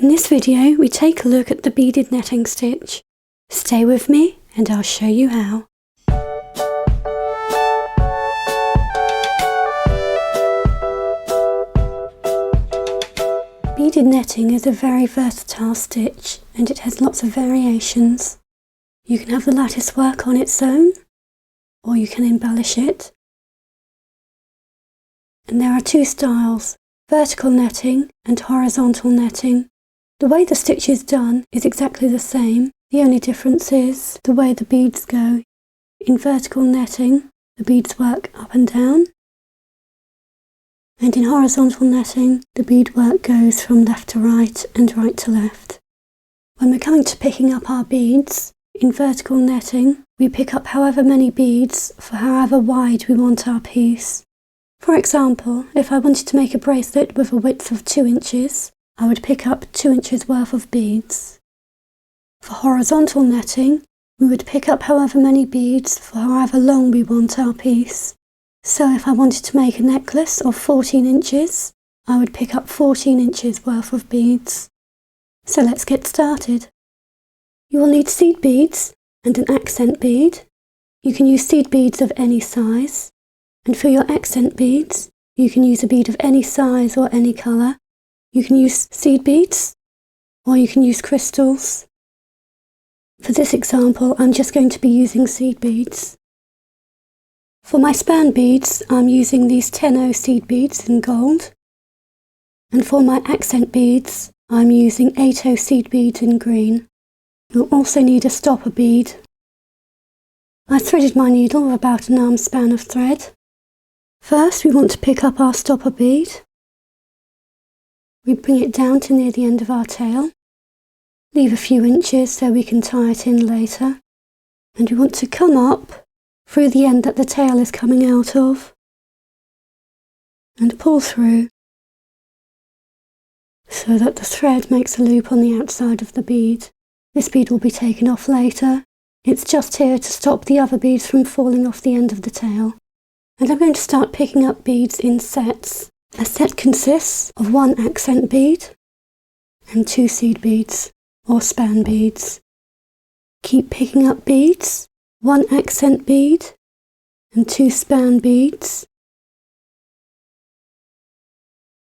In this video, we take a look at the beaded netting stitch. Stay with me and I'll show you how. Beaded netting is a very versatile stitch and it has lots of variations. You can have the lattice work on its own, or you can embellish it. And there are two styles, vertical netting and horizontal netting. The way the stitch is done is exactly the same, the only difference is the way the beads go. In vertical netting, the beads work up and down, and in horizontal netting, the beadwork goes from left to right and right to left. When we're coming to picking up our beads, in vertical netting, we pick up however many beads for however wide we want our piece. For example, if I wanted to make a bracelet with a width of 2 inches, I would pick up 2 inches worth of beads. For horizontal netting, we would pick up however many beads for however long we want our piece. So if I wanted to make a necklace of 14 inches, I would pick up 14 inches worth of beads. So let's get started. You will need seed beads and an accent bead. You can use seed beads of any size. And for your accent beads, you can use a bead of any size or any colour. You can use seed beads, or you can use crystals. For this example, I'm just going to be using seed beads. For my span beads, I'm using these 10-0 seed beads in gold. And for my accent beads, I'm using 8-0 seed beads in green. You'll also need a stopper bead. I threaded my needle with about an arm span of thread. First, we want to pick up our stopper bead. We bring it down to near the end of our tail. Leave a few inches so we can tie it in later. And we want to come up through the end that the tail is coming out of and pull through so that the thread makes a loop on the outside of the bead. This bead will be taken off later. It's just here to stop the other beads from falling off the end of the tail. And I'm going to start picking up beads in sets. A set consists of 1 accent bead and 2 seed beads or span beads. Keep picking up beads, 1 accent bead and 2 span beads,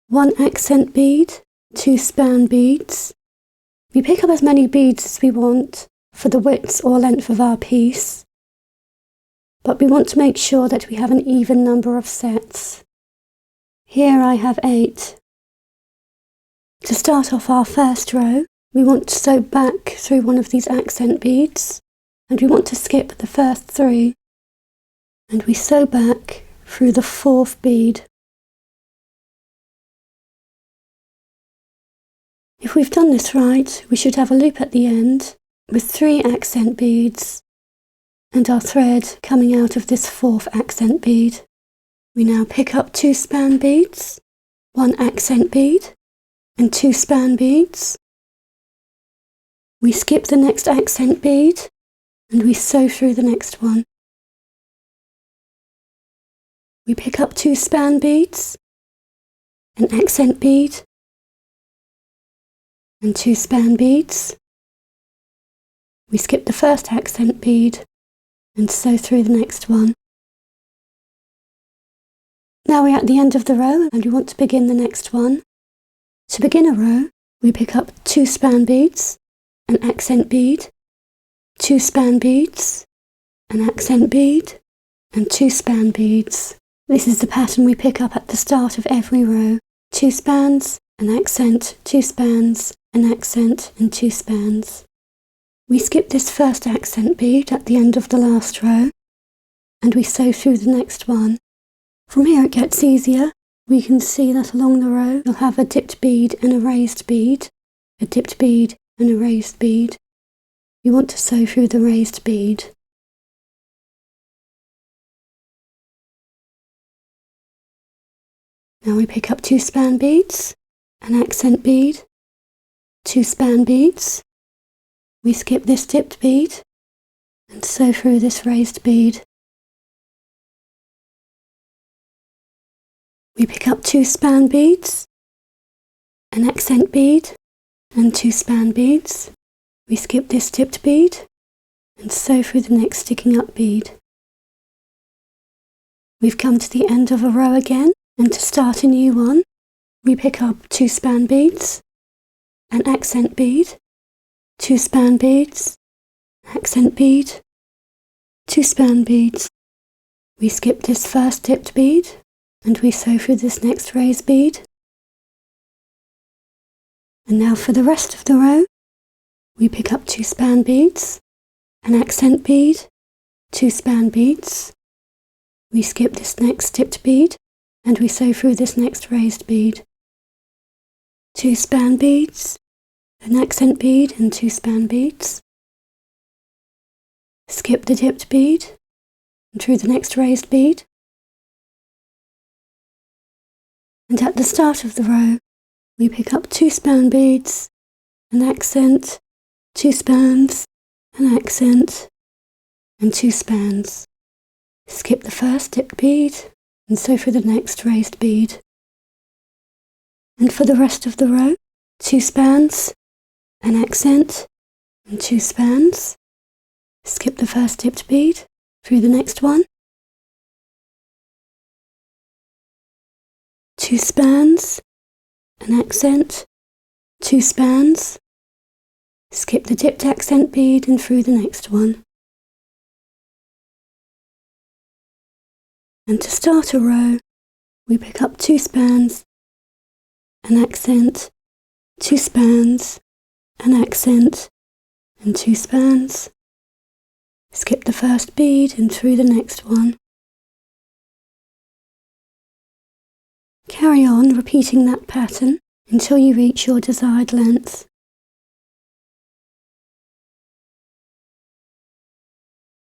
1 accent bead, 2 span beads. We pick up as many beads as we want for the width or length of our piece, but we want to make sure that we have an even number of sets. Here I have 8. To start off our first row, we want to sew back through one of these accent beads, and we want to skip the first 3. And we sew back through the 4th bead. If we've done this right, we should have a loop at the end with 3 accent beads and our thread coming out of this 4th accent bead. We now pick up 2 span beads, 1 accent bead and 2 span beads. We skip the next accent bead and we sew through the next one. We pick up 2 span beads, an accent bead and 2 span beads. We skip the first accent bead and sew through the next one. Now we're at the end of the row and we want to begin the next one. To begin a row, we pick up 2 span beads, an accent bead, 2 span beads, an accent bead, and 2 span beads. This is the pattern we pick up at the start of every row. 2 spans, an accent, 2 spans, an accent, and 2 spans. We skip this first accent bead at the end of the last row, and we sew through the next one. From here it gets easier. We can see that along the row you'll have a dipped bead and a raised bead, a dipped bead and a raised bead. You want to sew through the raised bead. Now we pick up 2 span beads, an accent bead, 2 span beads. We skip this dipped bead and sew through this raised bead. We pick up 2 span beads, an accent bead and 2 span beads. We skip this dipped bead and sew through the next sticking up bead. We've come to the end of a row again, and to start a new one, we pick up 2 span beads, an accent bead, 2 span beads, accent bead, 2 span beads. We skip this first dipped bead and we sew through this next raised bead. And now for the rest of the row, we pick up 2 span beads, an accent bead, 2 span beads. We skip this next dipped bead and we sew through this next raised bead. 2 span beads, an accent bead and 2 span beads. Skip the dipped bead and through the next raised bead. And at the start of the row, we pick up 2 span beads, an accent, 2 spans, an accent, and 2 spans. Skip the first dipped bead and sew through the next raised bead. And for the rest of the row, 2 spans, an accent, and 2 spans. Skip the first dipped bead through the next one. 2 spans, an accent, 2 spans. Skip the dipped accent bead and through the next one. And to start a row, we pick up 2 spans, an accent, 2 spans, an accent, and 2 spans. Skip the first bead and through the next one. Carry on repeating that pattern until you reach your desired length.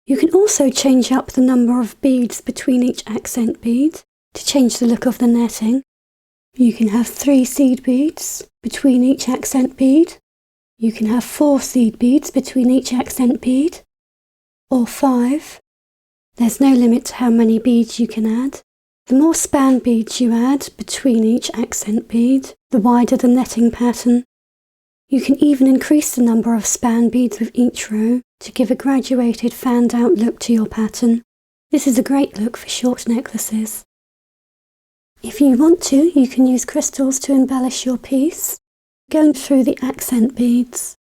You can also change up the number of beads between each accent bead to change the look of the netting. You can have 3 seed beads between each accent bead. You can have 4 seed beads between each accent bead, or 5. There's no limit to how many beads you can add. The more span beads you add between each accent bead, the wider the netting pattern. You can even increase the number of span beads with each row to give a graduated fanned out look to your pattern. This is a great look for short necklaces. If you want to, you can use crystals to embellish your piece, going through the accent beads.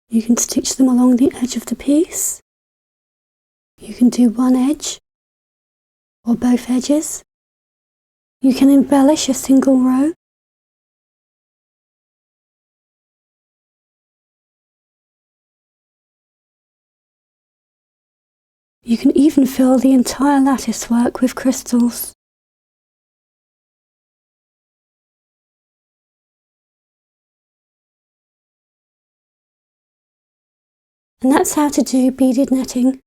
You can stitch them along the edge of the piece. You can do one edge or both edges. You can embellish a single row. You can even fill the entire lattice work with crystals. And that's how to do beaded netting.